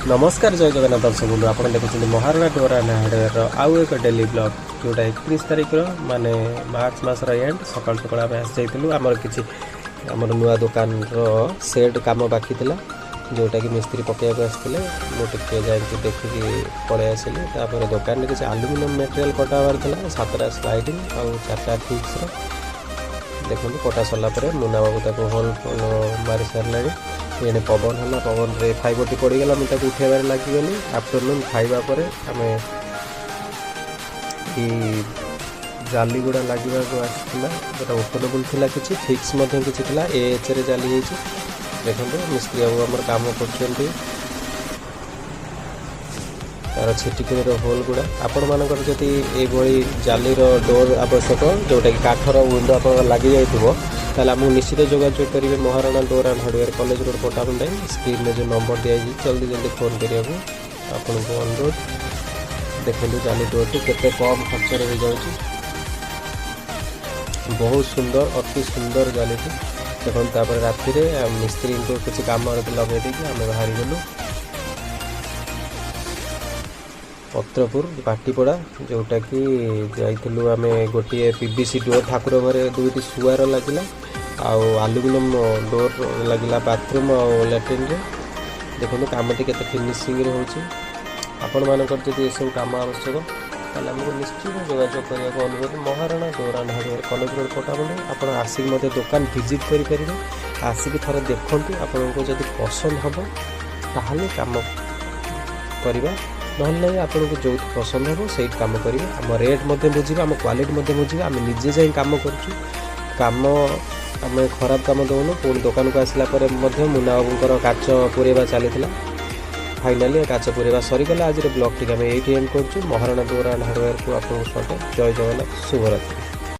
नमस्कार जय जगन्नाथ दर्शक बंधु आप देखुं महाराणा डोर एंड हार्डवेयर आउ एक डेली ब्लॉग जोटा 31 तारिख माने मार्च मसर एंड सकाल सकाल आम आसी आमर कि आमर नुआ दुकान सेट कम बाकी था जोटा कि मिस्त्री पकड़ा आसते मुझे जाकि देखिकी पलि आसिली दुकान में किसी आलुमिनियम मटेरियल कटावर था 7टा स्लाइडिंग और 4टा फिक्स देखो कटा सरला मुना बाबू होल मारी सारे ये पवन है पवन रे 540 पड़गला मुझे उठेबार लगिगली आफ्टरनून खाइबा परे आमे जाली गुड़ा लगे आसाला जोटा ओपनेबल थी किसी फिक्स किसी थी एच रे जाली देखो मिस्त्री बाबू आम कम कर तार छिटिकी होल गुड़ा आपण मानकर जदि ये जाली डोर आवश्यक जोटा कि काठर विंडो आप लगी जाइए ताल आमको निश्चित जोगाजोग करेंगे Maharana door and hardware college road Patamunda screen में जो नंबर दिखाई जल्दी जल्दी फोन करने आपको अनुरोध देखो जाली डोर केते कम खर्च हो जाए बहुत सुंदर अति सुंदर जाली देखो राति मिस्त्री को किसी कम लगे देकी आम बाहरी गलु पत्रपुर पाटीपड़ा जोटा कि जाइलु आम गोटे पीवीसी डोर ठाकुर घरे दुईटी सुआर लगिला आलुमिनियम डोर लगिला बाथरूम और लैट्रिन रे देखो कम टी केते फिनिशिंग रे होची आपण मानकर जदि सब काम आवश्यक ताले हमको निश्चित जोगाजोग करने अनुरोध Maharana door and hardware college road Patamunda आप आसिक दुकान विजिट करेंगे आसिक थोड़े देखूँ आपको जब पसंद हम ताहले काम करवा ना आपको जो पसंद हम से कम करेंगे आम रेट बुझे आम क्वालिटी बुझे आम निजे जा कम कम आम खराब कम दौनु पुणी दुकान को आसला मुना बाबूर काच पुरेवा चली फाइनाली काच पुरेवा सरीगला आज ब्लॉग टी आम ये एंड कर महाराणा डोर एंड हार्डवेयर को आपको स्वागत जय जगन्नाथ शुभरात्रि।